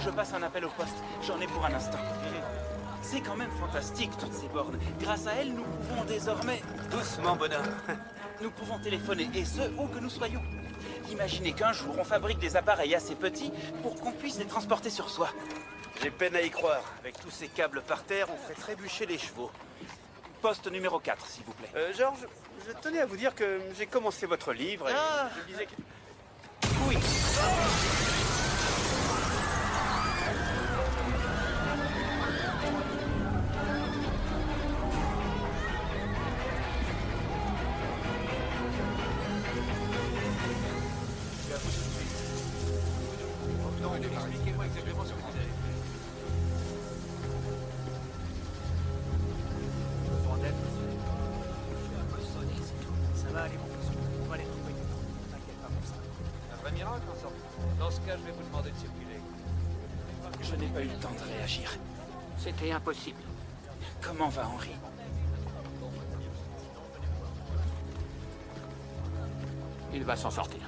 je passe un appel au poste. J'en ai pour un instant. C'est quand même fantastique, toutes ces bornes. Grâce à elles, nous pouvons désormais... Doucement, bonhomme. Nous pouvons téléphoner, et ce, où que nous soyons. Imaginez qu'un jour, on fabrique des appareils assez petits pour qu'on puisse les transporter sur soi. J'ai peine à y croire. Avec tous ces câbles par terre, on ferait trébucher les chevaux. Poste numéro 4, s'il vous plaît. Georges, je tenais à vous dire que j'ai commencé votre livre et je me disais que... Oui. Expliquez-moi exactement ce que vous avez. Besoin d'aide, monsieur. Je suis un peu sonné, c'est tout. Ça va aller, mon monsieur. On va les trouver. T'inquiète pas pour ça. Un vrai miracle, en sorte. Dans ce cas, je vais vous demander de circuler. Je n'ai pas eu le temps de réagir. C'était impossible. Comment va Henry? Il va s'en sortir.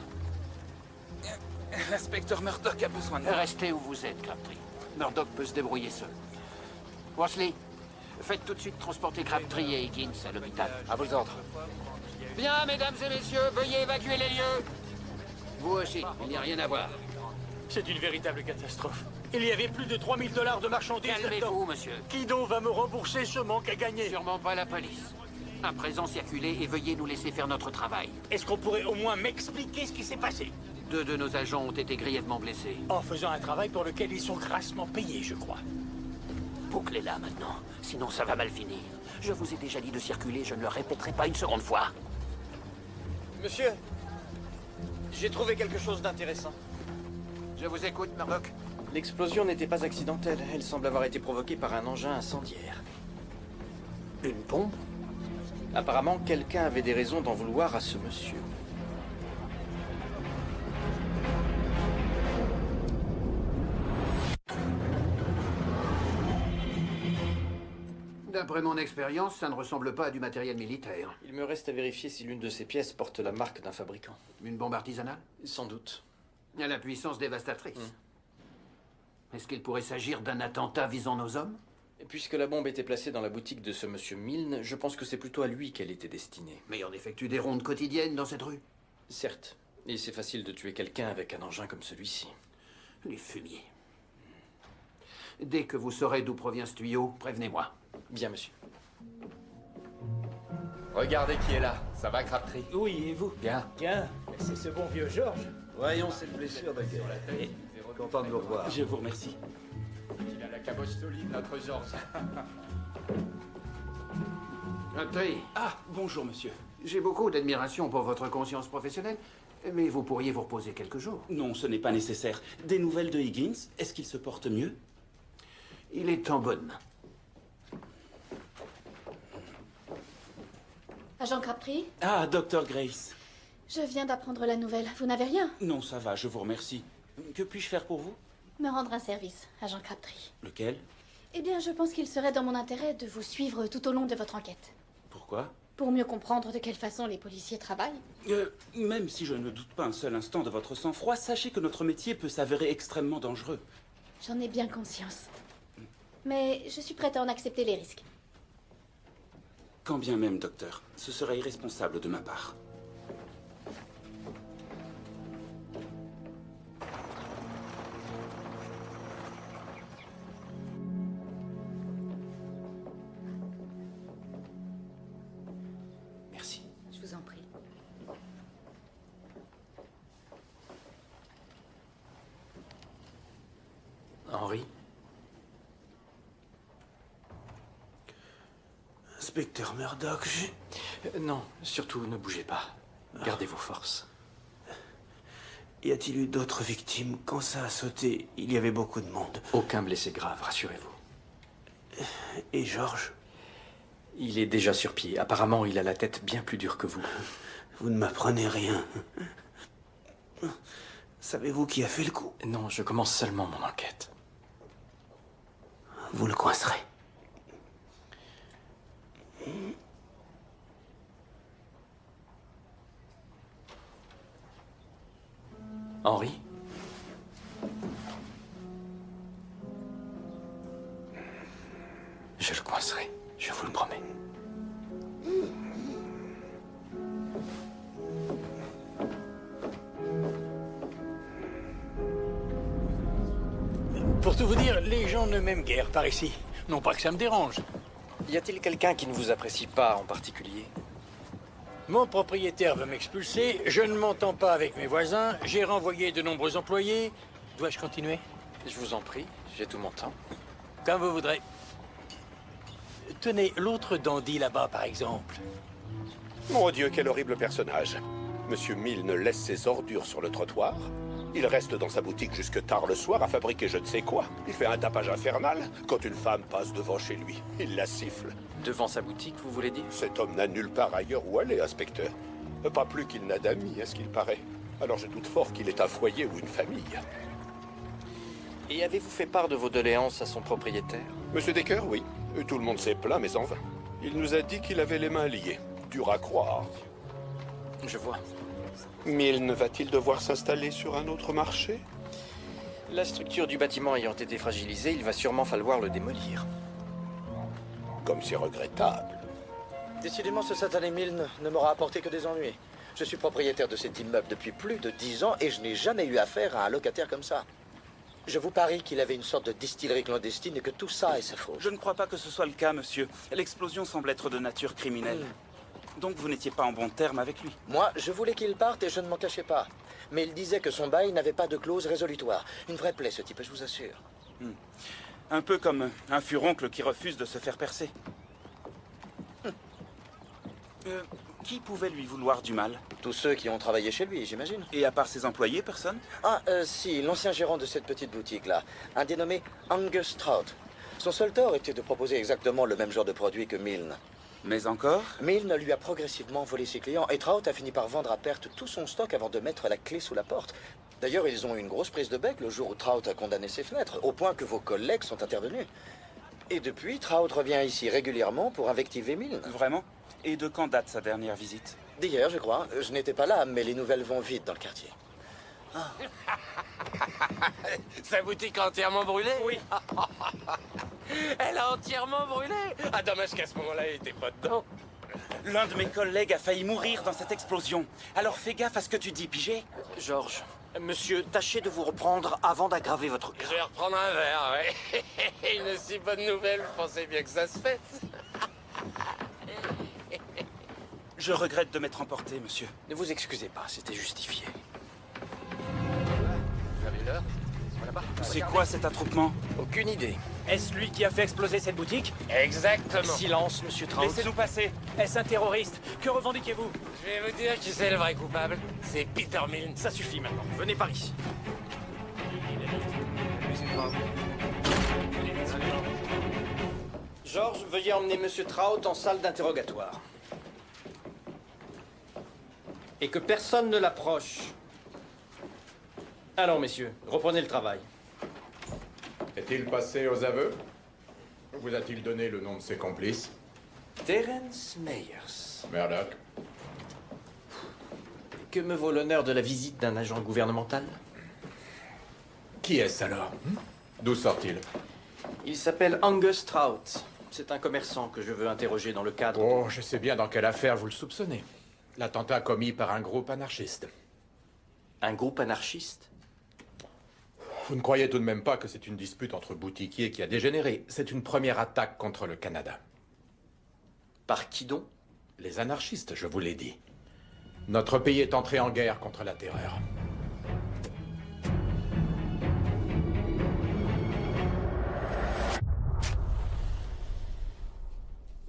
L'inspecteur Murdoch a besoin de moi. Restez où vous êtes, Crabtree. Murdoch peut se débrouiller seul. Wesley, faites tout de suite transporter Crabtree et Higgins à l'hôpital. À vos ordres. Bien, mesdames et messieurs, veuillez évacuer les lieux. Vous aussi, il n'y a rien à voir. C'est une véritable catastrophe. Il y avait plus de 3000 $ de marchandises là-dedans. Calmez-vous, monsieur. Qui donc va me rembourser ce manque à gagner? Sûrement pas la police. À présent, circulez et veuillez nous laisser faire notre travail. Est-ce qu'on pourrait au moins m'expliquer ce qui s'est passé? 2 de nos agents ont été grièvement blessés. En faisant un travail pour lequel ils sont grassement payés, je crois. Bouclez-la maintenant, sinon ça va mal finir. Je vous ai déjà dit de circuler, je ne le répéterai pas une seconde fois. Monsieur, j'ai trouvé quelque chose d'intéressant. Je vous écoute, Murdoch. L'explosion n'était pas accidentelle. Elle semble avoir été provoquée par un engin incendiaire. Une bombe? Apparemment, quelqu'un avait des raisons d'en vouloir à ce monsieur. D'après mon expérience, ça ne ressemble pas à du matériel militaire. Il me reste à vérifier si l'une de ces pièces porte la marque d'un fabricant. Une bombe artisanale? Sans doute. À la puissance dévastatrice. Est-ce qu'il pourrait s'agir d'un attentat visant nos hommes? Et puisque la bombe était placée dans la boutique de ce monsieur Milne, je pense que c'est plutôt à lui qu'elle était destinée. Mais on effectue des rondes quotidiennes dans cette rue. Certes. Et c'est facile de tuer quelqu'un avec un engin comme celui-ci. Les fumiers. Dès que vous saurez d'où provient ce tuyau, prévenez-moi. Bien, monsieur. Regardez qui est là. Ça va, Crabtree? Oui, et vous? Bien. Tiens, c'est ce bon vieux Georges. Voyons cette blessure de guerre. Content de vous revoir. Je vous remercie. Il a la caboche solide, notre Georges. Crabtree, Ah, bonjour, monsieur. j'ai beaucoup d'admiration pour votre conscience professionnelle, mais vous pourriez vous reposer quelques jours. Non, ce n'est pas nécessaire. Des nouvelles de Higgins? Est-ce qu'il se porte mieux? Il est en bonne main. Agent Crabtree, Ah, Dr. Grace. je viens d'apprendre la nouvelle. Vous n'avez rien? Non, ça va, je vous remercie. Que puis-je faire pour vous? Me rendre un service, agent Crabtree. Lequel? Eh bien, je pense qu'il serait dans mon intérêt de vous suivre tout au long de votre enquête. Pourquoi? Pour mieux comprendre de quelle façon les policiers travaillent. Même si je ne doute pas un seul instant de votre sang-froid, sachez que notre métier peut s'avérer extrêmement dangereux. J'en ai bien conscience. Mais je suis prête à en accepter les risques. Quand bien même, docteur, ce serait irresponsable de ma part. Merci. Je vous en prie. Henry? Inspecteur Murdoch, Non, surtout ne bougez pas. Gardez vos forces. y a-t-il eu d'autres victimes? Quand ça a sauté, il y avait beaucoup de monde. Aucun blessé grave, rassurez-vous. Et Georges? Il est déjà sur pied. Apparemment, il a la tête bien plus dure que vous. Vous ne m'apprenez rien. Savez-vous qui a fait le coup? Non, je commence seulement mon enquête. Vous le coincerez. Henry? Je le coincerai, je vous le promets. Pour tout vous dire, les gens ne m'aiment guère par ici. Non pas que ça me dérange. Y a-t-il quelqu'un qui ne vous apprécie pas en particulier? Mon propriétaire veut m'expulser, je ne m'entends pas avec mes voisins, j'ai renvoyé de nombreux employés. Dois-je continuer? Je vous en prie, j'ai tout mon temps. Comme vous voudrez. Tenez, l'autre dandy là-bas, par exemple. Mon Dieu, quel horrible personnage. Monsieur Milne laisse ses ordures sur le trottoir. Il reste dans sa boutique jusque tard le soir à fabriquer je ne sais quoi. Il fait un tapage infernal. Quand une femme passe devant chez lui, il la siffle. Devant sa boutique, vous voulez dire? Cet homme n'a nulle part ailleurs où aller, inspecteur. Pas plus qu'il n'a d'amis, à ce qu'il paraît. Alors je doute fort qu'il ait un foyer ou une famille. Et avez-vous fait part de vos doléances à son propriétaire? Monsieur Decker, oui. Tout le monde s'est plaint, mais en vain. Il nous a dit qu'il avait les mains liées. Dur à croire. Je vois. Milne va-t-il devoir s'installer sur un autre marché? La structure du bâtiment ayant été fragilisée, il va sûrement falloir le démolir. Comme c'est regrettable. Décidément, ce satané Milne ne m'aura apporté que des ennuis. Je suis propriétaire de cet immeuble depuis plus de 10 ans et je n'ai jamais eu affaire à un locataire comme ça. Je vous parie qu'il avait une sorte de distillerie clandestine et que tout ça est sa faute. Je ne crois pas que ce soit le cas, monsieur. L'explosion semble être de nature criminelle. Donc vous n'étiez pas en bon terme avec lui. Moi, je voulais qu'il parte et je ne m'en cachais pas. Mais il disait que son bail n'avait pas de clause résolutoire. Une vraie plaie, ce type, je vous assure. Un peu comme un furoncle qui refuse de se faire percer. Qui pouvait lui vouloir du mal? Tous ceux qui ont travaillé chez lui, j'imagine. Et à part ses employés, personne? Ah, si, l'ancien gérant de cette petite boutique-là. Un dénommé Angus Trout. Son seul tort était de proposer exactement le même genre de produit que Milne. Mais encore? Milne lui a progressivement volé ses clients et Trout a fini par vendre à perte tout son stock avant de mettre la clé sous la porte. D'ailleurs, ils ont eu une grosse prise de bec le jour où Trout a condamné ses fenêtres, au point que vos collègues sont intervenus. Et depuis, Trout revient ici régulièrement pour invectiver Milne. Vraiment? Et de quand date sa dernière visite? D'hier, je crois. Je n'étais pas là, mais les nouvelles vont vite dans le quartier. Sa boutique a entièrement brûlé? Oui. Elle a entièrement brûlé? Ah, dommage qu'à ce moment-là, elle était pas dedans. L'un de mes collègues a failli mourir dans cette explosion. Alors fais gaffe à ce que tu dis, pigé? Georges, monsieur, tâchez de vous reprendre avant d'aggraver votre cas. Je vais reprendre un verre, ouais. Une si bonne nouvelle, vous pensez bien que ça se fait? Je regrette de m'être emporté, monsieur. Ne vous excusez pas, c'était justifié. Vous avez l'heure? Là-bas. C'est quoi cet attroupement? Aucune idée. Est-ce lui qui a fait exploser cette boutique? Exactement. Silence, monsieur Trout. Laissez-nous passer. Est-ce un terroriste? Que revendiquez-vous? Je vais vous dire qui c'est le vrai coupable. C'est Peter Milne. Ça suffit maintenant. Venez par ici. Georges, veuillez emmener monsieur Trout en salle d'interrogatoire. Et que personne ne l'approche. Allons, messieurs, reprenez le travail. Est-il passé aux aveux? Vous a-t-il donné le nom de ses complices? Terence Meyers. Murdoch. Que me vaut l'honneur de la visite d'un agent gouvernemental? Qui est-ce alors? D'où sort-il? Il s'appelle Angus Trout. C'est un commerçant que je veux interroger dans le cadre... Oh, je sais bien dans quelle affaire vous le soupçonnez. L'attentat commis par un groupe anarchiste. Un groupe anarchiste? Vous ne croyez tout de même pas que c'est une dispute entre boutiquiers qui a dégénéré? C'est une première attaque contre le Canada. Par qui donc? Les anarchistes, je vous l'ai dit. Notre pays est entré en guerre contre la terreur.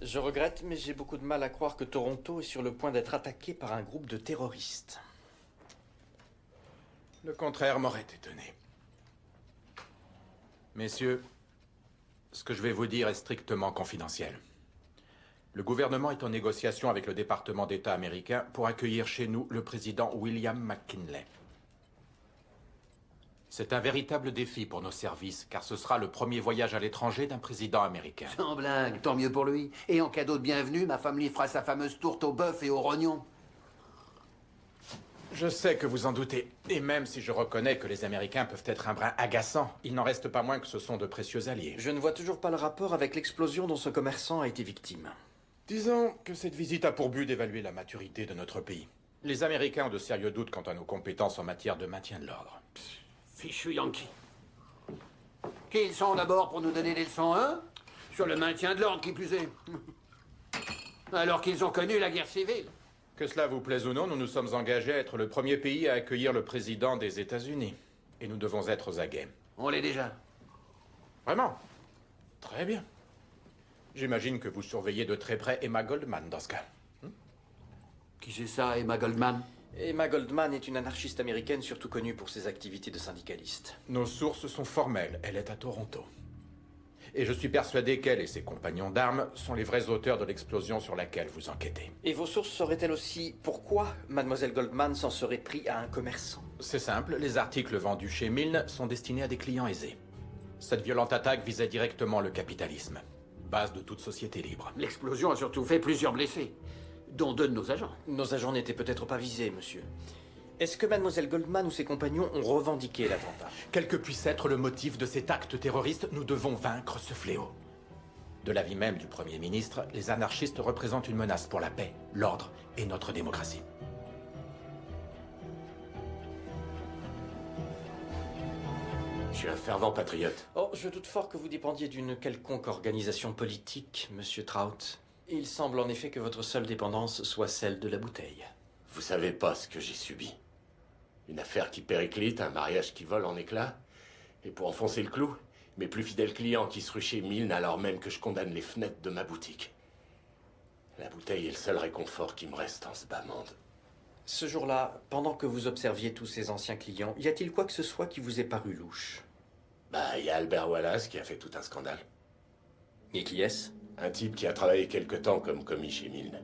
Je regrette, mais j'ai beaucoup de mal à croire que Toronto est sur le point d'être attaqué par un groupe de terroristes. Le contraire m'aurait étonné. Messieurs, ce que je vais vous dire est strictement confidentiel. Le gouvernement est en négociation avec le département d'État américain pour accueillir chez nous le président William McKinley. C'est un véritable défi pour nos services, car ce sera le premier voyage à l'étranger d'un président américain. Sans blague, tant mieux pour lui. Et en cadeau de bienvenue, ma femme lui fera sa fameuse tourte au bœuf et au rognon. Je sais que vous en doutez, Et même si je reconnais que les Américains peuvent être un brin agaçant, il n'en reste pas moins que ce sont de précieux alliés. Je ne vois toujours pas le rapport avec l'explosion dont ce commerçant a été victime. Disons que cette visite a pour but d'évaluer la maturité de notre pays. Les Américains ont de sérieux doutes quant à nos compétences en matière de maintien de l'ordre. Fichu Yankee. Qui ils sont d'abord pour nous donner des leçons, hein? Sur le maintien de l'ordre, qui plus est. Alors qu'ils ont connu la guerre civile. Que cela vous plaise ou non, nous nous sommes engagés à être le premier pays à accueillir le président des États-Unis. Et nous devons être aux aguets. On l'est déjà. Vraiment? Très bien. J'imagine que vous surveillez de très près Emma Goldman dans ce cas. Qui c'est ça, Emma Goldman? Emma Goldman est une anarchiste américaine surtout connue pour ses activités de syndicaliste. Nos sources sont formelles. Elle est à Toronto. Et je suis persuadé qu'elle et ses compagnons d'armes sont les vrais auteurs de l'explosion sur laquelle vous enquêtez. Et vos sources sauraient-elles aussi pourquoi Mademoiselle Goldman s'en serait pris à un commerçant? C'est simple, les articles vendus chez Milne sont destinés à des clients aisés. Cette violente attaque visait directement le capitalisme, base de toute société libre. L'explosion a surtout fait plusieurs blessés, dont 2 de nos agents. Nos agents n'étaient peut-être pas visés, monsieur. Est-ce que Mademoiselle Goldman ou ses compagnons ont revendiqué l'attentat? Quel que puisse être le motif de cet acte terroriste, nous devons vaincre ce fléau. De l'avis même du Premier ministre, les anarchistes représentent une menace pour la paix, l'ordre et notre démocratie. Je suis un fervent patriote. Oh, je doute fort que vous dépendiez d'une quelconque organisation politique, monsieur Trout. Il semble en effet que votre seule dépendance soit celle de la bouteille. Vous savez pas ce que j'ai subi. Une affaire qui périclite, un mariage qui vole en éclats. Et pour enfoncer le clou, mes plus fidèles clients qui se ruent chez Milne alors même que je condamne les fenêtres de ma boutique. La bouteille est le seul réconfort qui me reste en ce bas monde. Ce jour-là, pendant que vous observiez tous ces anciens clients, y a-t-il quoi que ce soit qui vous ait paru louche? Bah, il y a Albert Wallace qui a fait tout un scandale. Et qui est-ce? Un type qui a travaillé quelque temps comme commis chez Milne.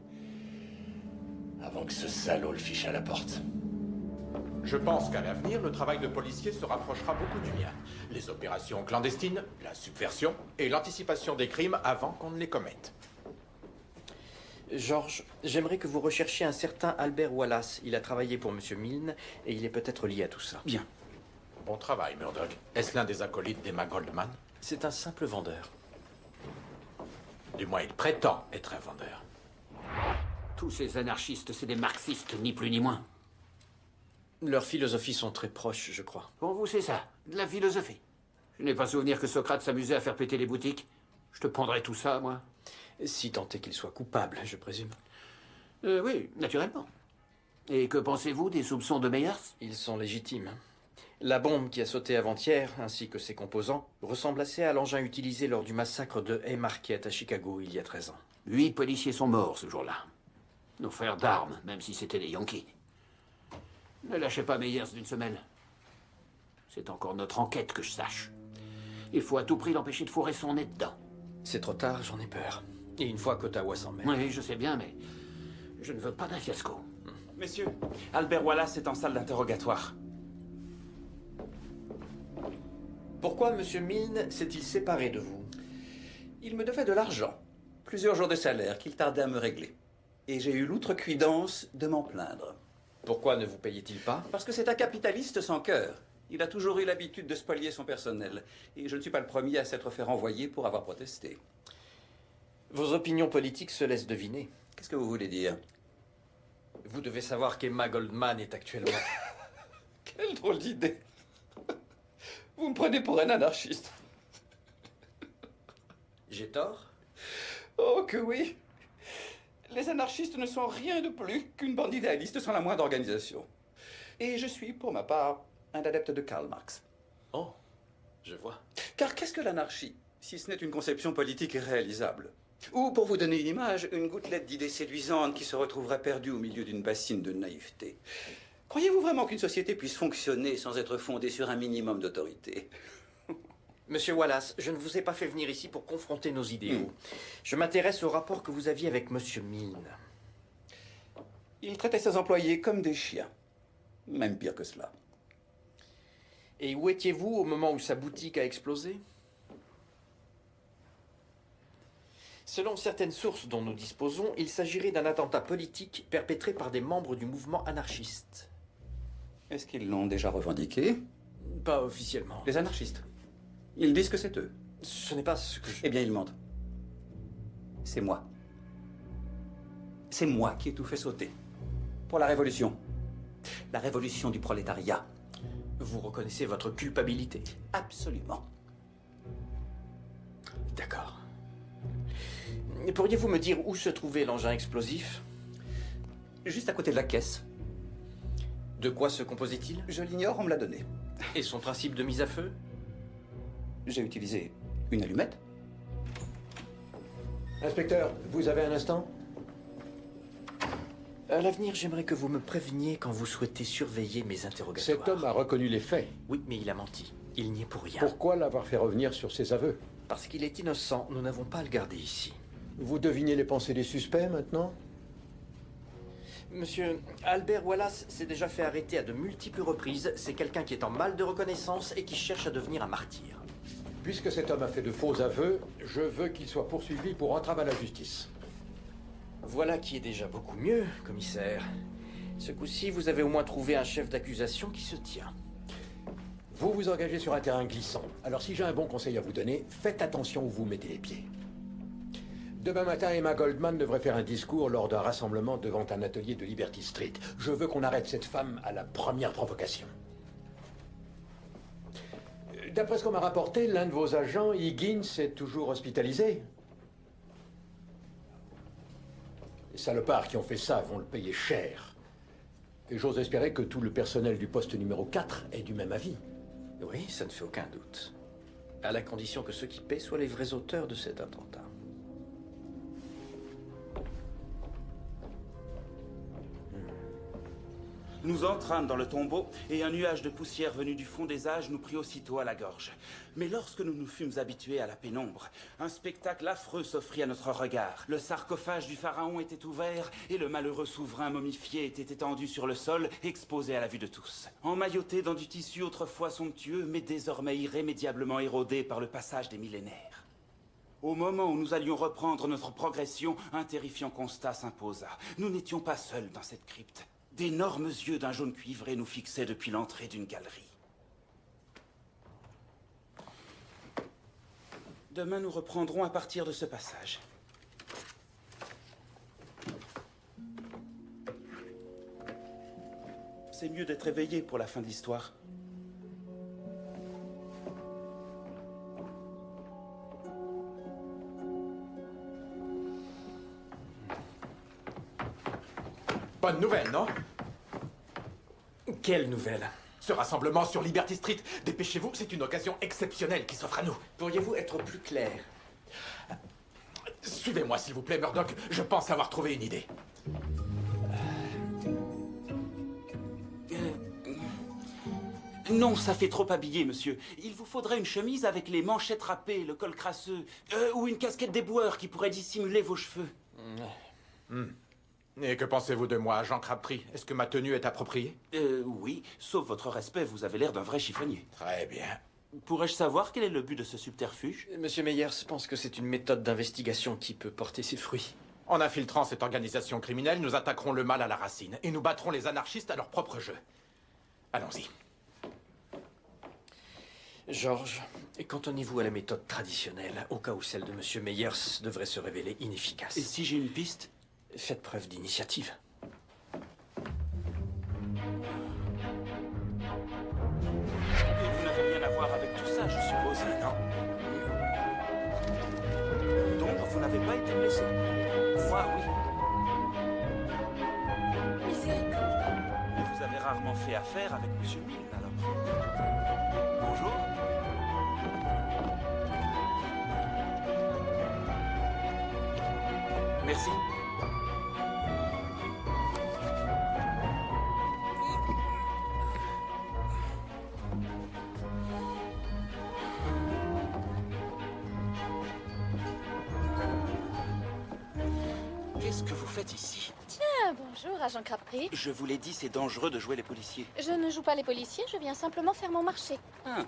Avant que ce salaud le fiche à la porte. Je pense qu'à l'avenir, le travail de policier se rapprochera beaucoup du mien. Les opérations clandestines, la subversion et l'anticipation des crimes avant qu'on ne les commette. Georges, j'aimerais que vous recherchiez un certain Albert Wallace. Il a travaillé pour monsieur Milne et il est peut-être lié à tout ça. Bien. Bon travail, Murdoch. Est-ce l'un des acolytes d'Emma Goldman? C'est un simple vendeur. Du moins, il prétend être un vendeur. Tous ces anarchistes, c'est des marxistes, ni plus ni moins. Leurs philosophies sont très proches, je crois. Pour vous, c'est ça, de la philosophie. Je n'ai pas souvenir que Socrate s'amusait à faire péter les boutiques. Je te prendrais tout ça, moi. Si tant est qu'il soit coupable, je présume. Oui, naturellement. Et que pensez-vous des soupçons de Meyers? Ils sont légitimes. La bombe qui a sauté avant-hier, ainsi que ses composants, ressemble assez à l'engin utilisé lors du massacre de Haymarket à Chicago il y a 13 ans. 8 policiers sont morts ce jour-là. Nos frères d'armes, même si c'était des Yankees. Ne lâchez pas Meyers d'une semelle. C'est encore notre enquête que je sache. Il faut à tout prix l'empêcher de fourrer son nez dedans. C'est trop tard, j'en ai peur. Et une fois qu'Ottawa s'en mêle. Oui, je sais bien, mais je ne veux pas d'un fiasco. Messieurs, Albert Wallace est en salle d'interrogatoire. Pourquoi monsieur Milne s'est-il séparé de vous? Il me devait de l'argent. Plusieurs jours de salaire qu'il tardait à me régler. Et j'ai eu l'outrecuidance de m'en plaindre. Pourquoi ne vous payait-il pas? Parce que c'est un capitaliste sans cœur. Il a toujours eu l'habitude de spolier son personnel. Et je ne suis pas le premier à s'être fait renvoyer pour avoir protesté. Vos opinions politiques se laissent deviner. Qu'est-ce que vous voulez dire? Vous devez savoir qu'Emma Goldman est actuellement... Quelle drôle d'idée. Vous me prenez pour un anarchiste. J'ai tort? Oh que oui. Les anarchistes ne sont rien de plus qu'une bande idéaliste sans la moindre organisation. Et je suis, pour ma part, un adepte de Karl Marx. Oh, je vois. Car qu'est-ce que l'anarchie, si ce n'est une conception politique réalisable? Ou, pour vous donner une image, une gouttelette d'idées séduisantes qui se retrouverait perdue au milieu d'une bassine de naïveté. Croyez-vous vraiment qu'une société puisse fonctionner sans être fondée sur un minimum d'autorité? Monsieur Wallace, je ne vous ai pas fait venir ici pour confronter nos idéaux. Je m'intéresse au rapport que vous aviez avec monsieur Milne. Il traitait ses employés comme des chiens. Même pire que cela. Et où étiez-vous au moment où sa boutique a explosé? Selon certaines sources dont nous disposons, il s'agirait d'un attentat politique perpétré par des membres du mouvement anarchiste. Est-ce qu'ils l'ont déjà revendiqué? Pas officiellement. Les anarchistes. Ils disent que c'est eux. Ce n'est pas ce que je... Eh bien, ils mentent. C'est moi. C'est moi qui ai tout fait sauter. Pour la révolution. La révolution du prolétariat. Vous reconnaissez votre culpabilité? Absolument. D'accord. Pourriez-vous me dire où se trouvait l'engin explosif? Juste à côté de la caisse. De quoi se composait-il? Je l'ignore, on me l'a donné. Et son principe de mise à feu? J'ai utilisé une allumette. Inspecteur, vous avez un instant? À l'avenir, j'aimerais que vous me préveniez quand vous souhaitez surveiller mes interrogatoires. Cet homme a reconnu les faits. Oui, mais il a menti. Il n'y est pour rien. Pourquoi l'avoir fait revenir sur ses aveux? Parce qu'il est innocent, nous n'avons pas à le garder ici. Vous devinez les pensées des suspects maintenant? Monsieur Albert Wallace s'est déjà fait arrêter à de multiples reprises. C'est quelqu'un qui est en mal de reconnaissance et qui cherche à devenir un martyr. Puisque cet homme a fait de faux aveux, je veux qu'il soit poursuivi pour entrave à la justice. Voilà qui est déjà beaucoup mieux, commissaire. Ce coup-ci, vous avez au moins trouvé un chef d'accusation qui se tient. Vous vous engagez sur un terrain glissant. Alors si j'ai un bon conseil à vous donner, faites attention où vous mettez les pieds. Demain matin, Emma Goldman devrait faire un discours lors d'un rassemblement devant un atelier de Liberty Street. Je veux qu'on arrête cette femme à la première provocation. D'après ce qu'on m'a rapporté, l'un de vos agents, Higgins, est toujours hospitalisé. Les salopards qui ont fait ça vont le payer cher. Et j'ose espérer que tout le personnel du poste numéro 4 est du même avis. Oui, ça ne fait aucun doute. À la condition que ceux qui paient soient les vrais auteurs de cet attentat. Nous entrâmes dans le tombeau, et un nuage de poussière venu du fond des âges nous prit aussitôt à la gorge. Mais lorsque nous nous fûmes habitués à la pénombre, un spectacle affreux s'offrit à notre regard. Le sarcophage du pharaon était ouvert, et le malheureux souverain momifié était étendu sur le sol, exposé à la vue de tous. Emmailloté dans du tissu autrefois somptueux, mais désormais irrémédiablement érodé par le passage des millénaires. Au moment où nous allions reprendre notre progression, un terrifiant constat s'imposa. Nous n'étions pas seuls dans cette crypte. D'énormes yeux d'un jaune cuivré nous fixaient depuis l'entrée d'une galerie. Demain, nous reprendrons à partir de ce passage. C'est mieux d'être éveillé pour la fin de l'histoire. Bonne nouvelle, non? Quelle nouvelle? Ce rassemblement sur Liberty Street. Dépêchez-vous, c'est une occasion exceptionnelle qui s'offre à nous. Pourriez-vous être plus clair? Suivez-moi, s'il vous plaît, Murdoch. Je pense avoir trouvé une idée. Non, ça fait trop habillé, monsieur. Il vous faudrait une chemise avec les manchettes râpées, le col crasseux, ou une casquette d'éboueur qui pourrait dissimuler vos cheveux. Et que pensez-vous de moi, Jean Crabtree? Est-ce que ma tenue est appropriée? Oui, sauf votre respect, vous avez l'air d'un vrai chiffonnier. Très bien. Pourrais-je savoir quel est le but de ce subterfuge? Monsieur Meyers pense que c'est une méthode d'investigation qui peut porter ses fruits. En infiltrant cette organisation criminelle, nous attaquerons le mal à la racine et nous battrons les anarchistes à leur propre jeu. Allons-y. George, cantonnez-vous à la méthode traditionnelle, au cas où celle de Monsieur Meyers devrait se révéler inefficace. Et si j'ai une piste? Faites preuve d'initiative. Et vous n'avez rien à voir avec tout ça, je suppose, non? Donc, vous n'avez pas été blessé? Moi, oui. Mais vous avez rarement fait affaire avec Monsieur Milne, alors. Bonjour. Merci. Qu'est-ce que vous faites ici? Tiens, bonjour, agent Crabtree. Je vous l'ai dit, c'est dangereux de jouer les policiers. Je ne joue pas les policiers, je viens simplement faire mon marché. Ah.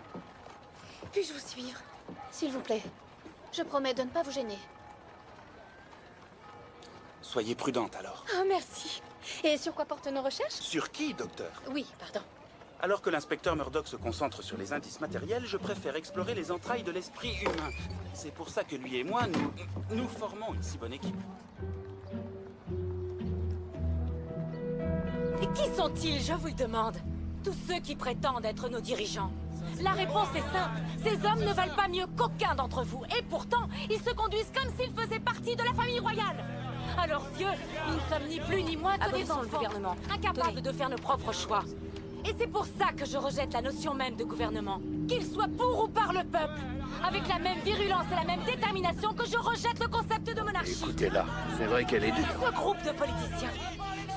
Puis-je vous suivre? S'il vous plaît. Je promets de ne pas vous gêner. Soyez prudente alors. Oh, merci. Et sur quoi portent nos recherches? Sur qui, docteur? Oui, pardon. Alors que l'inspecteur Murdoch se concentre sur les indices matériels, je préfère explorer les entrailles de l'esprit humain. C'est pour ça que lui et moi, nous formons une si bonne équipe. Et qui sont-ils, je vous le demande? Tous ceux qui prétendent être nos dirigeants. La réponse est simple. Ces hommes ne valent pas mieux qu'aucun d'entre vous. Et pourtant, ils se conduisent comme s'ils faisaient partie de la famille royale. À leurs yeux, nous ne sommes ni plus ni moins que des enfants, incapables de faire nos propres choix. Et c'est pour ça que je rejette la notion même de gouvernement. Qu'il soit pour ou par le peuple. Avec la même virulence et la même détermination que je rejette le concept de monarchie. Écoutez-la, c'est vrai qu'elle est dure. Ce groupe de politiciens,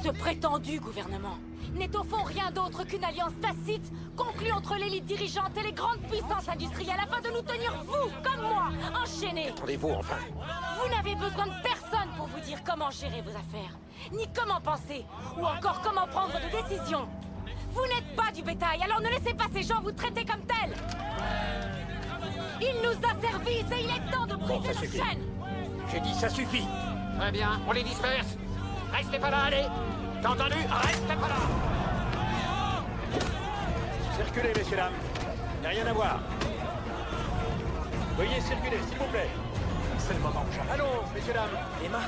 ce prétendu gouvernement, n'est au fond rien d'autre qu'une alliance tacite conclue entre l'élite dirigeante et les grandes puissances industrielles afin de nous tenir, vous, comme moi, enchaînés. Attendez-vous, enfin. Vous n'avez besoin de personne pour vous dire comment gérer vos affaires, ni comment penser, ou encore comment prendre de décisions. Vous n'êtes pas du bétail, alors ne laissez pas ces gens vous traiter comme tels. Ils nous asservissent et il est temps de briser nos chaînes. J'ai dit ça suffit. Très bien, on les disperse. Restez pas là, allez. T'as entendu? Restez pas là. Circulez, messieurs, dames. Il n'y a rien à voir. Veuillez circuler, s'il vous plaît. C'est le moment où j'arrive. Allons, messieurs, dames. Emma,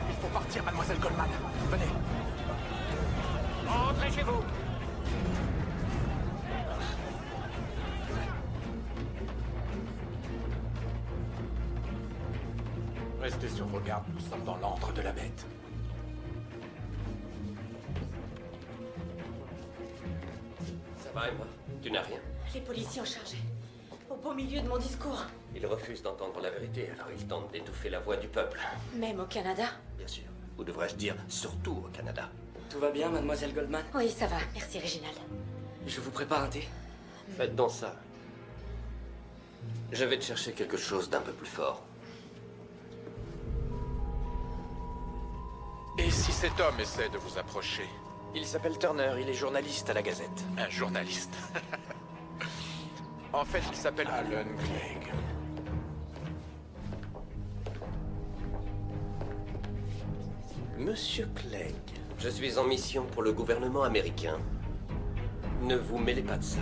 il faut partir, mademoiselle Goldman. Venez. Rentrez chez vous. Restez sur vos gardes, nous sommes dans l'antre de la bête. Ça va, Emma? Tu n'as rien? Les policiers ont chargé. Au beau milieu de mon discours. Ils refusent d'entendre la vérité, alors ils tentent d'étouffer la voix du peuple. Même au Canada? Bien sûr. Ou devrais-je dire, surtout au Canada. Tout va bien, mademoiselle Goldman? Oui, ça va. Merci, Réginald. Je vous prépare un thé. Faites donc ça. Je vais te chercher quelque chose d'un peu plus fort. Et si cet homme essaie de vous approcher? Il s'appelle Turner, il est journaliste à la Gazette. Un journaliste. En fait, il s'appelle Alan Clegg. Monsieur Clegg, je suis en mission pour le gouvernement américain. Ne vous mêlez pas de ça.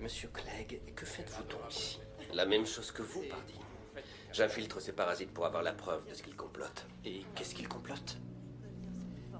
Monsieur Clegg, que faites-vous donc ici? La même chose que vous, pardi. J'infiltre ces parasites pour avoir la preuve de ce qu'ils complotent. Et qu'est-ce qu'ils complotent?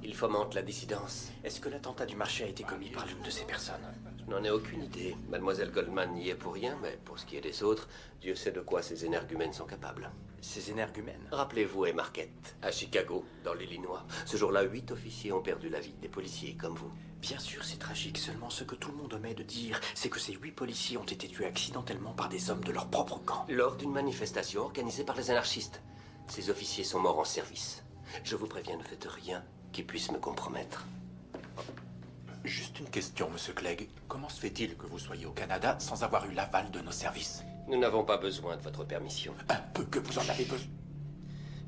Ils fomentent la dissidence. Est-ce que l'attentat du marché a été commis par l'une de ces personnes? Je n'en ai aucune idée. Mademoiselle Goldman n'y est pour rien, mais pour ce qui est des autres, Dieu sait de quoi ces énergumènes sont capables. Ces énergumènes? Rappelez-vous Haymarket, à Chicago, dans l'Illinois. Ce jour-là, 8 officiers ont perdu la vie, des policiers comme vous. Bien sûr, c'est tragique. Seulement, ce que tout le monde omet de dire, c'est que ces 8 policiers ont été tués accidentellement par des hommes de leur propre camp. Lors d'une manifestation organisée par les anarchistes. Ces officiers sont morts en service. Je vous préviens, ne faites rien qui puisse me compromettre. Juste une question, monsieur Clegg. Comment se fait-il que vous soyez au Canada sans avoir eu l'aval de nos services? Nous n'avons pas besoin de votre permission. Un peu que vous en avez besoin.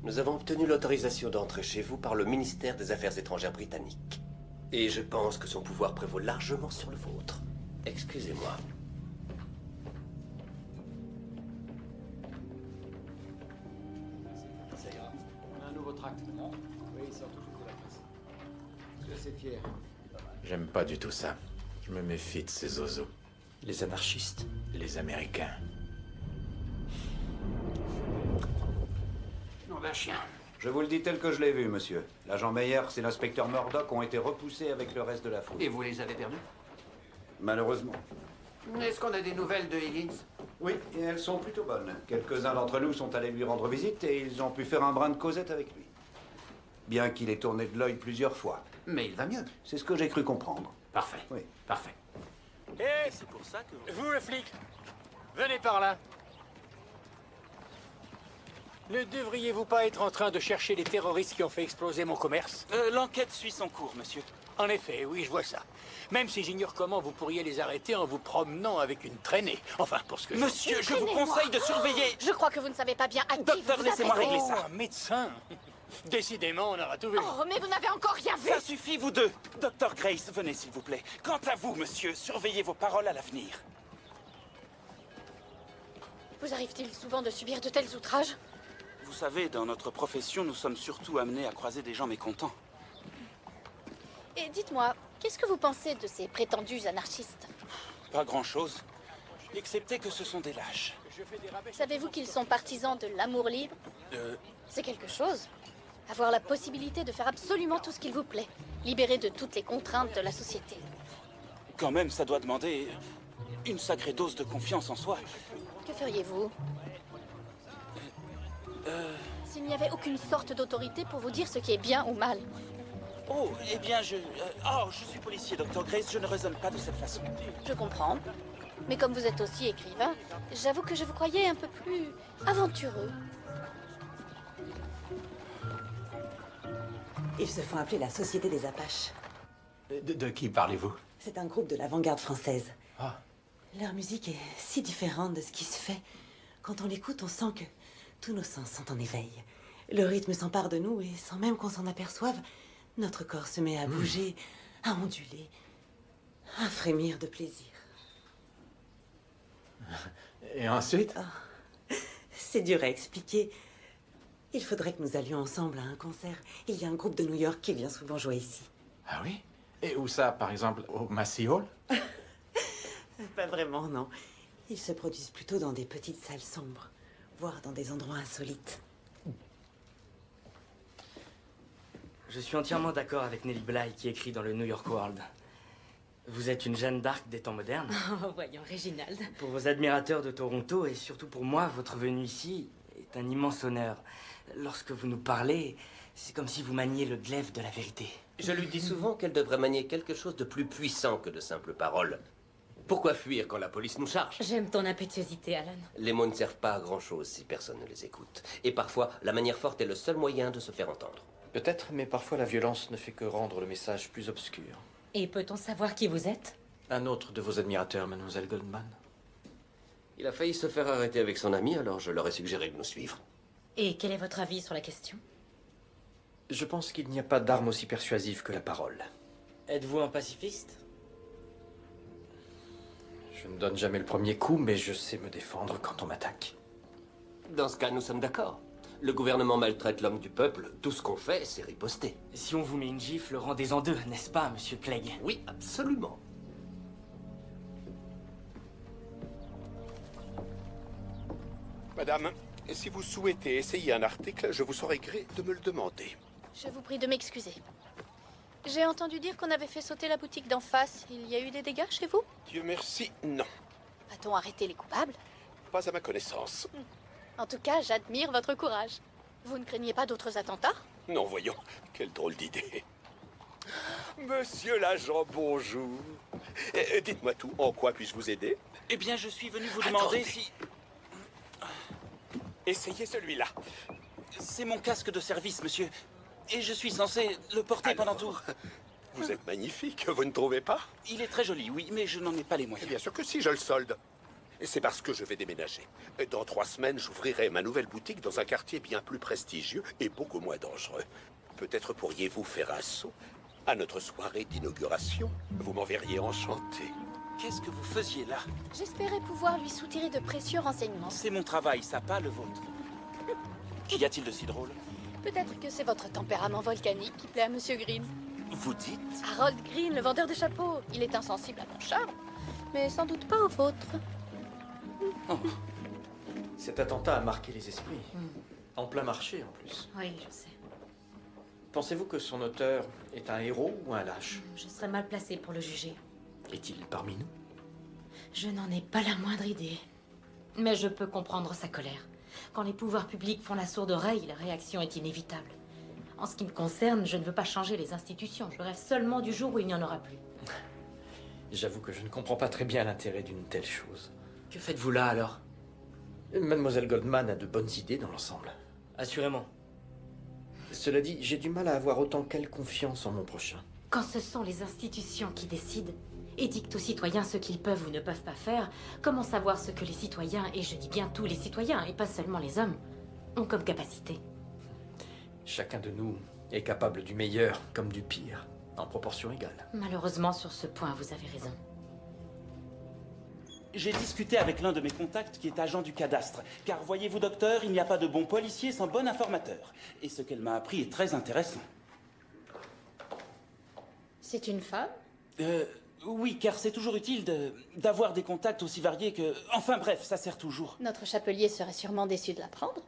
Nous avons obtenu l'autorisation d'entrer chez vous par le ministère des Affaires étrangères britannique. Et je pense que son pouvoir prévaut largement sur le vôtre. Excusez-moi. Ça ira. On a un nouveau tract. Oui, il sort toujours de la presse. Je suis assez fier. J'aime pas du tout ça. Je me méfie de ces oiseaux. Les anarchistes? Les Américains. Nom d'un chien. Je vous le dis tel que je l'ai vu, monsieur. L'agent Meyer et l'inspecteur Murdoch ont été repoussés avec le reste de la foule. Et vous les avez perdus? Malheureusement. Est-ce qu'on a des nouvelles de Higgins? Oui, et elles sont plutôt bonnes. Quelques-uns d'entre nous sont allés lui rendre visite et ils ont pu faire un brin de causette avec lui. Bien qu'il ait tourné de l'œil plusieurs fois. Mais il va mieux. C'est ce que j'ai cru comprendre. Parfait. Oui. Parfait. Et c'est pour ça que... vous, le flic, venez par là. Ne devriez-vous pas être en train de chercher les terroristes qui ont fait exploser mon commerce? L'enquête suit son cours, monsieur. En effet, oui, je vois ça. Même si j'ignore comment vous pourriez les arrêter en vous promenant avec une traînée. Enfin, pour ce que... Monsieur, je vous conseille de surveiller... Je crois que vous ne savez pas bien à qui Docteur, vous laissez-moi adressez. régler ça. Un médecin. Décidément, on aura tout vu. Oh, mais vous n'avez encore rien vu. Ça suffit, vous deux. Docteur Grace, venez, s'il vous plaît. Quant à vous, monsieur, surveillez vos paroles à l'avenir. Vous arrive-t-il souvent de subir de tels outrages? Vous savez, dans notre profession, nous sommes surtout amenés à croiser des gens mécontents. Et dites-moi, qu'est-ce que vous pensez de ces prétendus anarchistes? Pas grand-chose, excepté que ce sont des lâches. Savez-vous qu'ils sont partisans de l'amour libre? C'est quelque chose. Avoir la possibilité de faire absolument tout ce qu'il vous plaît. Libéré de toutes les contraintes de la société. Quand même, ça doit demander une sacrée dose de confiance en soi. Que feriez-vous s'il n'y avait aucune sorte d'autorité pour vous dire ce qui est bien ou mal? Oh, eh bien, je suis policier, Dr. Grace, je ne raisonne pas de cette façon. Je comprends. Mais comme vous êtes aussi écrivain, j'avoue que je vous croyais un peu plus aventureux. Ils se font appeler la Société des Apaches. De qui parlez-vous? C'est un groupe de l'avant-garde française. Ah. Leur musique est si différente de ce qui se fait. Quand on l'écoute, on sent que tous nos sens sont en éveil. Le rythme s'empare de nous et sans même qu'on s'en aperçoive, notre corps se met à bouger, à onduler, à frémir de plaisir. Et ensuite? C'est dur à expliquer. Il faudrait que nous allions ensemble à un concert. Il y a un groupe de New York qui vient souvent jouer ici. Ah oui? Et où ça, par exemple, au Massey Hall? Pas vraiment, non. Ils se produisent plutôt dans des petites salles sombres, voire dans des endroits insolites. Je suis entièrement d'accord avec Nellie Bly qui écrit dans le New York World. Vous êtes une Jeanne d'Arc des temps modernes. Oh, voyons, Réginald. Pour vos admirateurs de Toronto et surtout pour moi, votre venue ici est un immense honneur. Lorsque vous nous parlez, c'est comme si vous maniez le glaive de la vérité. Je lui dis souvent qu'elle devrait manier quelque chose de plus puissant que de simples paroles. Pourquoi fuir quand la police nous charge? J'aime ton impétuosité, Alan. Les mots ne servent pas à grand-chose si personne ne les écoute. Et parfois, la manière forte est le seul moyen de se faire entendre. Peut-être, mais parfois la violence ne fait que rendre le message plus obscur. Et peut-on savoir qui vous êtes? Un autre de vos admirateurs, mademoiselle Goldman. Il a failli se faire arrêter avec son ami, alors je leur ai suggéré de nous suivre. Et quel est votre avis sur la question? Je pense qu'il n'y a pas d'arme aussi persuasive que la parole. Êtes-vous un pacifiste? Je ne donne jamais le premier coup, mais je sais me défendre quand on m'attaque. Dans ce cas, nous sommes d'accord. Le gouvernement maltraite l'homme du peuple. Tout ce qu'on fait, c'est riposter. Si on vous met une gifle, rendez-en deux, n'est-ce pas, monsieur Clegg? Oui, absolument. Madame, si vous souhaitez essayer un article, je vous saurai gré de me le demander. Je vous prie de m'excuser. J'ai entendu dire qu'on avait fait sauter la boutique d'en face. Il y a eu des dégâts chez vous? Dieu merci, non. A-t-on arrêté les coupables? Pas à ma connaissance. En tout cas, j'admire votre courage. Vous ne craignez pas d'autres attentats? Non, voyons, quelle drôle d'idée. Monsieur l'agent, bonjour. Dites-moi tout, en quoi puis-je vous aider? Eh bien, je suis venu vous demander si... Essayez celui-là. C'est mon casque de service, monsieur. Et je suis censé le porter pendant tout. Vous êtes magnifique, vous ne trouvez pas? Il est très joli, oui, mais je n'en ai pas les moyens. Bien sûr que si, je le solde. Et c'est parce que je vais déménager. Dans 3 semaines, j'ouvrirai ma nouvelle boutique dans un quartier bien plus prestigieux et beaucoup moins dangereux. Peut-être pourriez-vous faire un saut à notre soirée d'inauguration. Vous m'enverriez enchanté. Qu'est-ce que vous faisiez là? J'espérais pouvoir lui soutirer de précieux renseignements. C'est mon travail, ça, pas le vôtre. Qu'y a-t-il de si drôle? Peut-être que c'est votre tempérament volcanique qui plaît à Monsieur Green. Vous dites? Harold Green, le vendeur de chapeaux. Il est insensible à mon charme, mais sans doute pas au vôtre. Oh. Cet attentat a marqué les esprits. En plein marché, en plus. Oui, je sais. Pensez-vous que son auteur est un héros ou un lâche? Je serais mal placée pour le juger. Est-il parmi nous? Je n'en ai pas la moindre idée. Mais je peux comprendre sa colère. Quand les pouvoirs publics font la sourde oreille, la réaction est inévitable. En ce qui me concerne, je ne veux pas changer les institutions. Je rêve seulement du jour où il n'y en aura plus. J'avoue que je ne comprends pas très bien l'intérêt d'une telle chose. Que faites-vous là, alors? Mademoiselle Goldman a de bonnes idées dans l'ensemble. Assurément. Cela dit, j'ai du mal à avoir autant qu'elle confiance en mon prochain. Quand ce sont les institutions qui décident et dictent aux citoyens ce qu'ils peuvent ou ne peuvent pas faire, comment savoir ce que les citoyens, et je dis bien tous les citoyens, et pas seulement les hommes, ont comme capacité? Chacun de nous est capable du meilleur comme du pire, en proportion égale. Malheureusement, sur ce point, vous avez raison. J'ai discuté avec l'un de mes contacts qui est agent du cadastre. Car voyez-vous, docteur, il n'y a pas de bon policier sans bon informateur. Et ce qu'elle m'a appris est très intéressant. C'est une femme? Oui, car c'est toujours utile d'avoir des contacts aussi variés que... Enfin bref, ça sert toujours. Notre chapelier serait sûrement déçu de l'apprendre.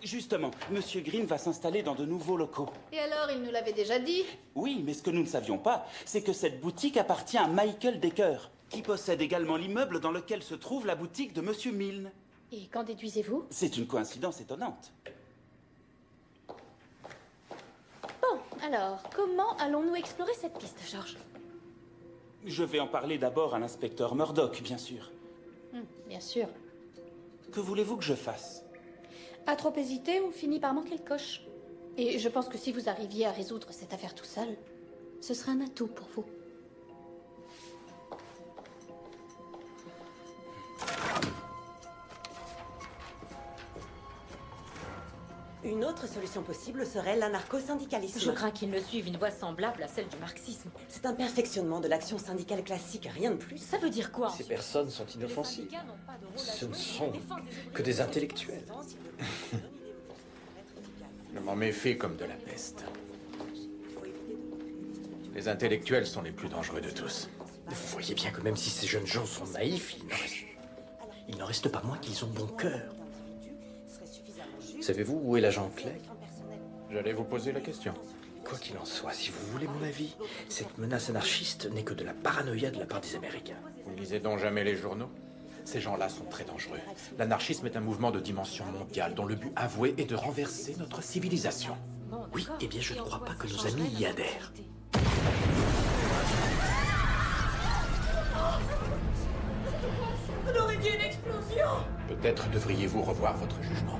Justement, Monsieur Green va s'installer dans de nouveaux locaux. Et alors, il nous l'avait déjà dit? Oui, mais ce que nous ne savions pas, c'est que cette boutique appartient à Michael Decker, qui possède également l'immeuble dans lequel se trouve la boutique de Monsieur Milne. Et qu'en déduisez-vous? C'est une coïncidence étonnante. Bon, alors, comment allons-nous explorer cette piste, George? Je vais en parler d'abord à l'inspecteur Murdoch, bien sûr. Bien sûr. Que voulez-vous que je fasse? À trop hésiter, on finit par manquer le coche. Et je pense que si vous arriviez à résoudre cette affaire tout seul, ce serait un atout pour vous. Une autre solution possible serait l'anarcho-syndicalisme. Je crains qu'ils ne suivent une voie semblable à celle du marxisme. C'est un perfectionnement de l'action syndicale classique, rien de plus. Ça veut dire quoi? Ces personnes sont inoffensives. Ce ne sont que des intellectuels. Je m'en méfie comme de la peste. Les intellectuels sont les plus dangereux de tous. Vous voyez bien que même si ces jeunes gens sont naïfs, il n'en reste pas moins qu'ils ont bon cœur. Savez-vous où est l'agent Clegg? J'allais vous poser la question. Quoi qu'il en soit, si vous voulez mon avis, cette menace anarchiste n'est que de la paranoïa de la part des Américains. Vous ne lisez donc jamais les journaux? Ces gens-là sont très dangereux. L'anarchisme est un mouvement de dimension mondiale dont le but avoué est de renverser notre civilisation. Oui, eh bien je ne crois pas que nos amis y adhèrent. On aurait dit une explosion! Peut-être devriez-vous revoir votre jugement.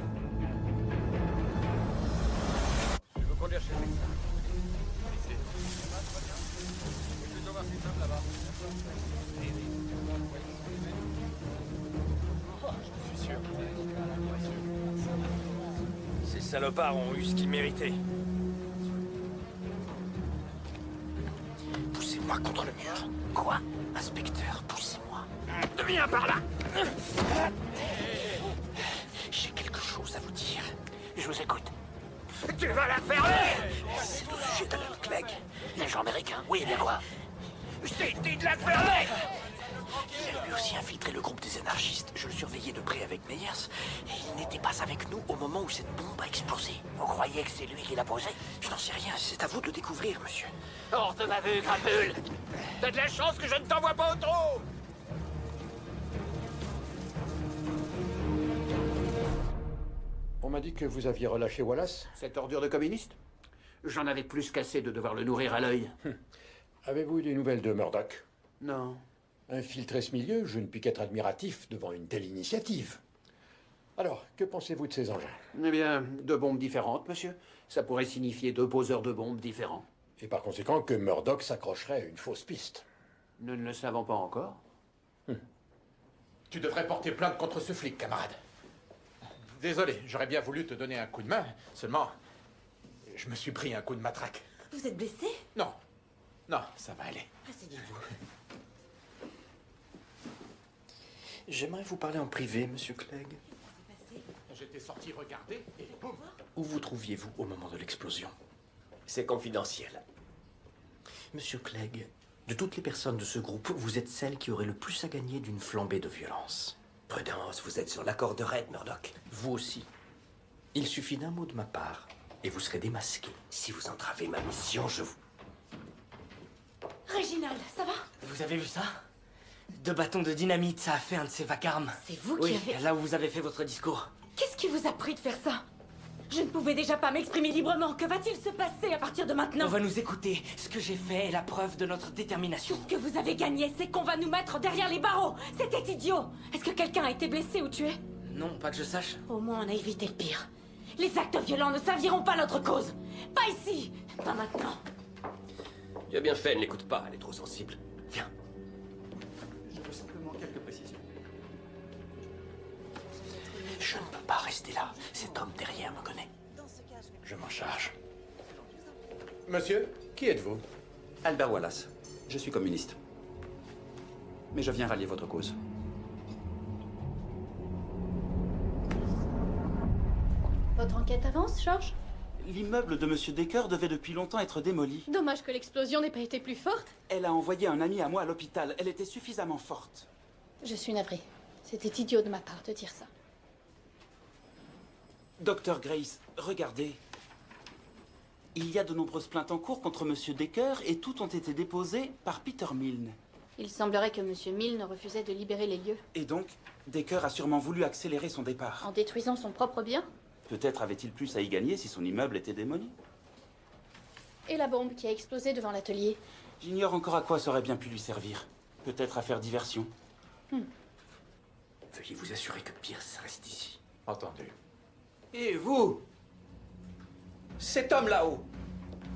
Je veux conduire chez le médecin. Ici. Ça va, très bien. Je vais plutôt voir ces femmes là-bas. Oh, je suis sûr. Ces salopards ont eu ce qu'ils méritaient. Poussez-moi contre le mur. Quoi? Inspecteur, poussez-moi. Viens par là! J'ai quelque chose à vous dire. Je vous écoute. Tu vas la fermer! C'est au sujet d'Alan Clegg, l'agent américain. Oui, bien quoi? Je t'ai dit de la fermer! Il a lui aussi infiltré le groupe des anarchistes. Je le surveillais de près avec Meyers. Et il n'était pas avec nous au moment où cette bombe a explosé. Vous croyez que c'est lui qui l'a posée? Je n'en sais rien. C'est à vous de le découvrir, monsieur. Hors de ma vue, crapule! T'as de la chance que je ne t'envoie pas au trou! On m'a dit que vous aviez relâché Wallace. Cette ordure de communiste? J'en avais plus qu'assez de devoir le nourrir à l'œil. Avez-vous eu des nouvelles de Murdoch? Non. Infiltrer ce milieu, je ne puis qu'être admiratif devant une telle initiative. Alors, que pensez-vous de ces engins? Eh bien, deux bombes différentes, monsieur. Ça pourrait signifier deux poseurs de bombes différents. Et par conséquent que Murdoch s'accrocherait à une fausse piste. Nous ne le savons pas encore. Tu devrais porter plainte contre ce flic, camarade. Désolé, j'aurais bien voulu te donner un coup de main, seulement je me suis pris un coup de matraque. Vous êtes blessé? Non, non, ça va aller. Asseyez-vous. J'aimerais vous parler en privé, monsieur Clegg. J'étais sorti regarder et boum. Où vous trouviez-vous au moment de l'explosion? C'est confidentiel. Monsieur Clegg, de toutes les personnes de ce groupe, vous êtes celle qui aurait le plus à gagner d'une flambée de violence. Prudence, vous êtes sur la corde raide, Murdoch. Vous aussi. Il suffit d'un mot de ma part et vous serez démasqué. Si vous entravez ma mission, je vous... Réginald, ça va? Vous avez vu ça? 2 bâtons de dynamite, ça a fait un de ces vacarmes. C'est vous Oui, qui avez... là où vous avez fait votre discours. Qu'est-ce qui vous a pris de faire ça? Je ne pouvais déjà pas m'exprimer librement. Que va-t-il se passer à partir de maintenant? On va nous écouter. Ce que j'ai fait est la preuve de notre détermination. Tout ce que vous avez gagné, c'est qu'on va nous mettre derrière les barreaux. C'était idiot. Est-ce que quelqu'un a été blessé ou tué? Non, pas que je sache. Au moins, on a évité le pire. Les actes violents ne serviront pas notre cause. Pas ici. Pas maintenant. Tu as bien fait, ne l'écoute pas, elle est trop sensible. Viens. Je veux simplement quelques précisions. Je ne peux pas rester là. Cet homme derrière me connaît. Je m'en charge. Monsieur, qui êtes-vous? Albert Wallace. Je suis communiste. mais je viens rallier votre cause. Votre enquête avance, George? L'immeuble de Monsieur Decker devait depuis longtemps être démoli. Dommage que l'explosion n'ait pas été plus forte. Elle a envoyé un ami à moi à l'hôpital. Elle était suffisamment forte. Je suis navrée. C'était idiot de ma part de dire ça. Docteur Grace, regardez. Il y a de nombreuses plaintes en cours contre Monsieur Decker et toutes ont été déposées par Peter Milne. Il semblerait que Monsieur Milne refusait de libérer les lieux. Et donc, Decker a sûrement voulu accélérer son départ. En détruisant son propre bien? Peut-être avait-il plus à y gagner si son immeuble était démoli. Et la bombe qui a explosé devant l'atelier? J'ignore encore à quoi ça aurait bien pu lui servir. Peut-être à faire diversion. Veuillez vous assurer que Pierce reste ici. Entendu. Et vous? Cet homme là-haut,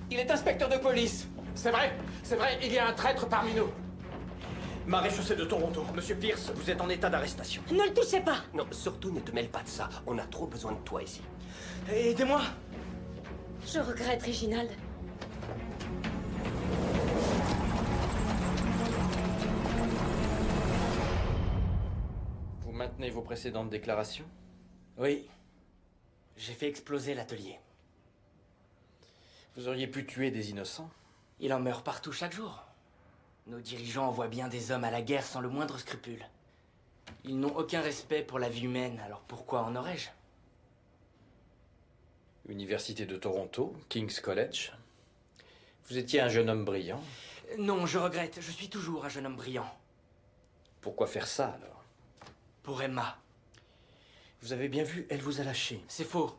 il est inspecteur de police. C'est vrai, il y a un traître parmi nous. Maréchaussée de Toronto. Monsieur Pierce, vous êtes en état d'arrestation. Ne le touchez pas! Non, surtout ne te mêle pas de ça. On a trop besoin de toi ici. Aidez-moi. Je regrette, Reginald. Vous maintenez vos précédentes déclarations? Oui. J'ai fait exploser l'atelier. Vous auriez pu tuer des innocents? Il en meurt partout chaque jour. Nos dirigeants envoient bien des hommes à la guerre sans le moindre scrupule. Ils n'ont aucun respect pour la vie humaine, alors pourquoi en aurais-je? Université de Toronto, King's College. Vous étiez un jeune homme brillant. Non, je regrette. Je suis toujours un jeune homme brillant. Pourquoi faire ça, alors? Pour Emma. Vous avez bien vu, elle vous a lâché. C'est faux.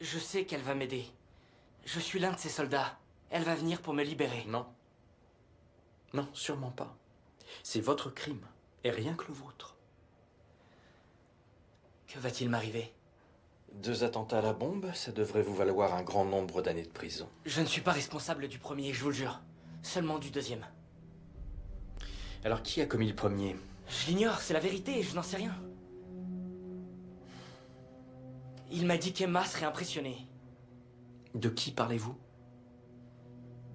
Je sais qu'elle va m'aider. Je suis l'un de ses soldats. Elle va venir pour me libérer. Non. Non, sûrement pas. C'est votre crime, et rien que le vôtre. Que va-t-il m'arriver? 2 attentats à la bombe, ça devrait vous valoir un grand nombre d'années de prison. Je ne suis pas responsable du premier, je vous le jure. Seulement du deuxième. Alors qui a commis le premier? Je l'ignore, c'est la vérité, je n'en sais rien. Il m'a dit qu'Emma serait impressionnée. De qui parlez-vous?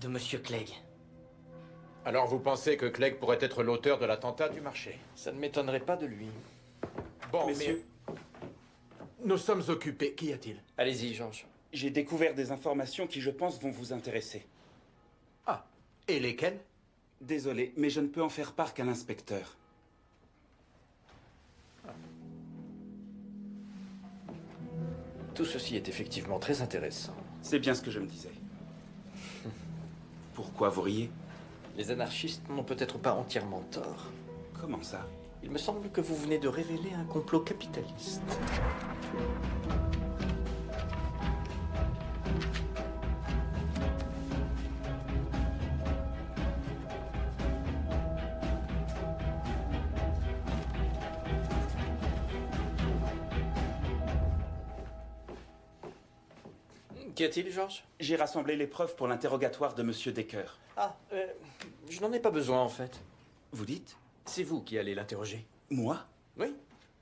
De Monsieur Clegg. Alors vous pensez que Clegg pourrait être l'auteur de l'attentat du marché? Ça ne m'étonnerait pas de lui. Bon, Messieurs, nous sommes occupés. Qu'y a-t-il? Allez-y, Georges. j'ai découvert des informations qui, je pense, vont vous intéresser. Ah, et lesquelles? Désolé, mais je ne peux en faire part qu'à l'inspecteur. Tout ceci est effectivement très intéressant. C'est bien ce que je me disais. Pourquoi vous riez? Les anarchistes n'ont peut-être pas entièrement tort. Comment ça? Il me semble que vous venez de révéler un complot capitaliste. Qu'y a-t-il, Georges? J'ai rassemblé les preuves pour l'interrogatoire de Monsieur Decker. Ah, je n'en ai pas besoin, en fait. Vous dites? C'est vous qui allez l'interroger. Moi? Oui.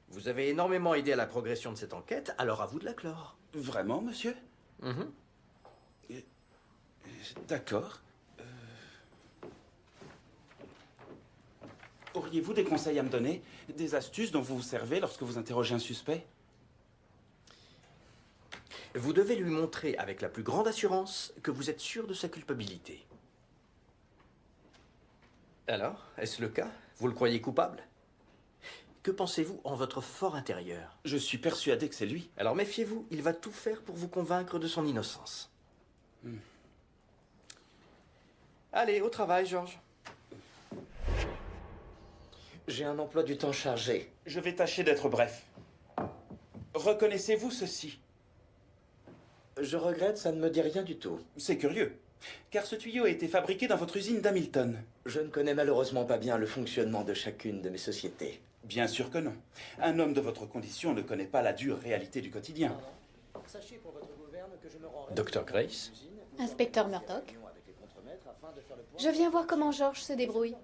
Vous avez énormément aidé à la progression de cette enquête, alors à vous de la clore. Vraiment, monsieur? D'accord. Auriez-vous des conseils à me donner? Des astuces dont vous vous servez lorsque vous interrogez un suspect? Vous devez lui montrer avec la plus grande assurance que vous êtes sûr de sa culpabilité. Alors, est-ce le cas? Vous le croyez coupable? Que pensez-vous en votre fort intérieur? Je suis persuadé que c'est lui. Alors méfiez-vous, il va tout faire pour vous convaincre de son innocence. Allez, au travail, Georges. J'ai un emploi du temps chargé. Je vais tâcher d'être bref. Reconnaissez-vous ceci? Je regrette, ça ne me dit rien du tout. C'est curieux, car ce tuyau a été fabriqué dans votre usine d'Hamilton. Je ne connais malheureusement pas bien le fonctionnement de chacune de mes sociétés. Bien sûr que non. Un homme de votre condition ne connaît pas la dure réalité du quotidien. Sachez pour votre gouverne que je me rends... Dr. Grace? Inspecteur Murdoch. Je viens voir comment George se débrouille.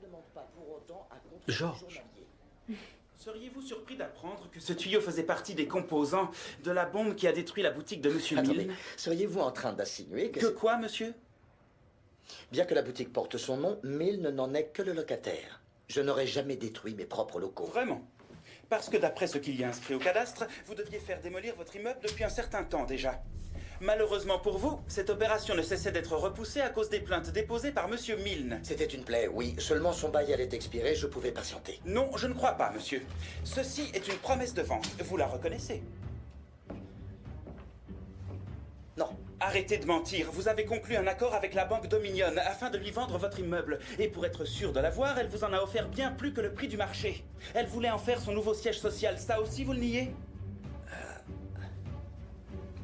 George? Seriez-vous surpris d'apprendre que ce tuyau faisait partie des composants de la bombe qui a détruit la boutique de Monsieur Attendez, Milne? seriez-vous en train d'insinuer que... Que quoi, monsieur? Bien que la boutique porte son nom, Milne n'en est que le locataire. Je n'aurais jamais détruit mes propres locaux. Vraiment? Parce que d'après ce qu'il y a inscrit au cadastre, vous deviez faire démolir votre immeuble depuis un certain temps déjà. Malheureusement pour vous, cette opération ne cessait d'être repoussée à cause des plaintes déposées par Monsieur Milne. C'était une plaie, oui. Seulement son bail allait expirer, je pouvais patienter. Non, je ne crois pas, monsieur. Ceci est une promesse de vente. Vous la reconnaissez? Non. Arrêtez de mentir. Vous avez conclu un accord avec la banque Dominion afin de lui vendre votre immeuble. Et pour être sûr de l'avoir, elle vous en a offert bien plus que le prix du marché. Elle voulait en faire son nouveau siège social. Ça aussi, vous le niez?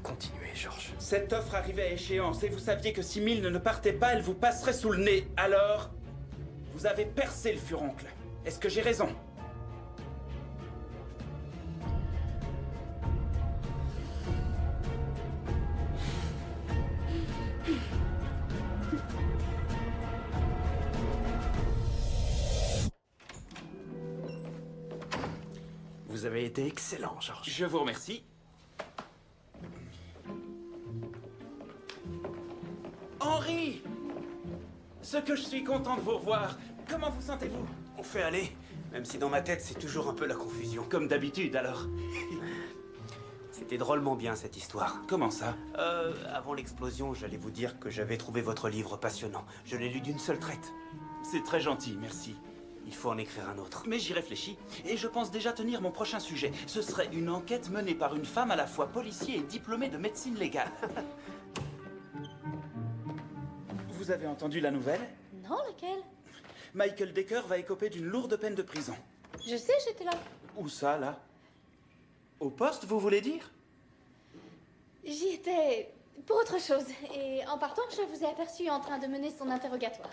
Continuez, Georges. Cette offre arrivait à échéance et vous saviez que si Milne ne partait pas, elle vous passerait sous le nez. Alors, vous avez percé le furoncle. Est-ce que j'ai raison? Vous avez été excellent, Georges. Je vous remercie. Henri! Ce que je suis content de vous revoir. Comment vous sentez-vous? On fait aller, même si dans ma tête, c'est toujours un peu la confusion. Comme d'habitude, alors. C'était drôlement bien, cette histoire. Comment ça? Avant l'explosion, j'allais vous dire que j'avais trouvé votre livre passionnant. Je l'ai lu d'une seule traite. C'est très gentil, merci. Il faut en écrire un autre. Mais j'y réfléchis, et je pense déjà tenir mon prochain sujet. Ce serait une enquête menée par une femme à la fois policier et diplômée de médecine légale. Vous avez entendu la nouvelle? Non, laquelle? Michael Decker va écoper d'une lourde peine de prison. Je sais, j'étais là. Où ça, là? Au poste, vous voulez dire? J'y étais pour autre chose. Et en partant, je vous ai aperçu en train de mener son interrogatoire.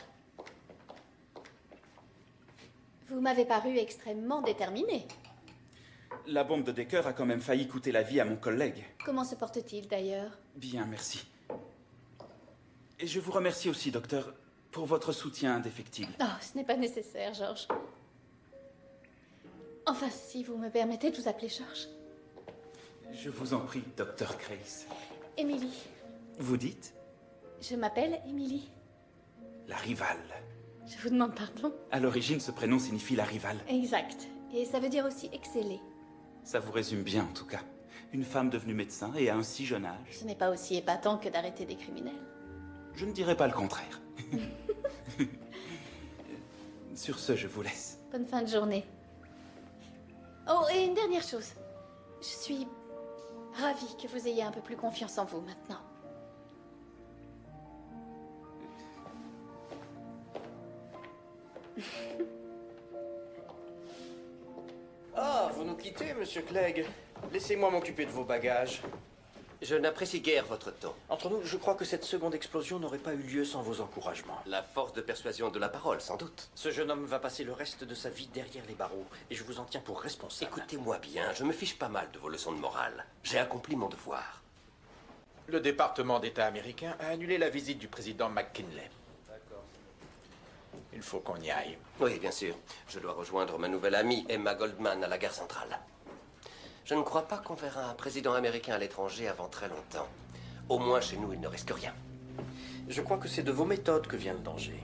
Vous m'avez paru extrêmement déterminé. La bombe de Decker a quand même failli coûter la vie à mon collègue. Comment se porte-t-il d'ailleurs? Bien, merci. Et je vous remercie aussi, docteur, pour votre soutien indéfectible. Oh, ce n'est pas nécessaire, Georges. Enfin, si vous me permettez de vous appeler Georges. Je vous en prie, docteur Grace. Émilie. Vous dites? Je m'appelle Émilie. La rivale. Je vous demande pardon. À l'origine, ce prénom signifie la rivale. Exact. Et ça veut dire aussi exceller. Ça vous résume bien, en tout cas. Une femme devenue médecin et à un si jeune âge. Ce n'est pas aussi épatant que d'arrêter des criminels. Je ne dirais pas le contraire. Sur ce, je vous laisse. Bonne fin de journée. Oh, et une dernière chose. Je suis ravie que vous ayez un peu plus confiance en vous maintenant. Ah, vous nous quittez, monsieur Clegg. Laissez-moi m'occuper de vos bagages. Je n'apprécie guère votre ton. Entre nous, je crois que cette seconde explosion n'aurait pas eu lieu sans vos encouragements. La force de persuasion de la parole, sans doute. Ce jeune homme va passer le reste de sa vie derrière les barreaux, et je vous en tiens pour responsable. Écoutez-moi bien, je me fiche pas mal de vos leçons de morale. J'ai accompli mon devoir. Le département d'État américain a annulé la visite du président McKinley. Il faut qu'on y aille. Oui, bien sûr. Je dois rejoindre ma nouvelle amie, Emma Goldman, à la gare centrale. Je ne crois pas qu'on verra un président américain à l'étranger avant très longtemps. Au moins, chez nous, il ne risque rien. Je crois que c'est de vos méthodes que vient le danger.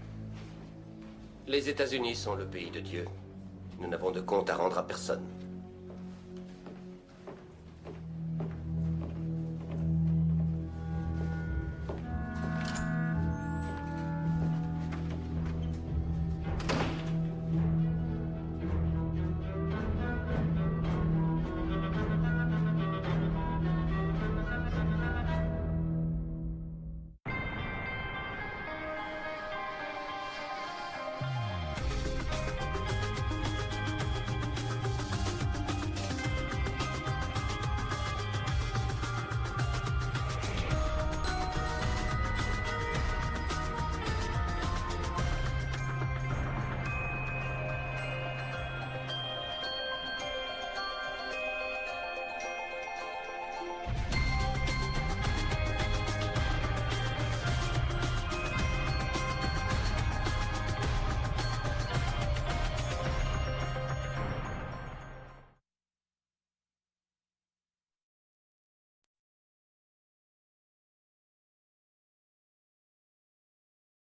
Les États-Unis sont le pays de Dieu. Nous n'avons de compte à rendre à personne.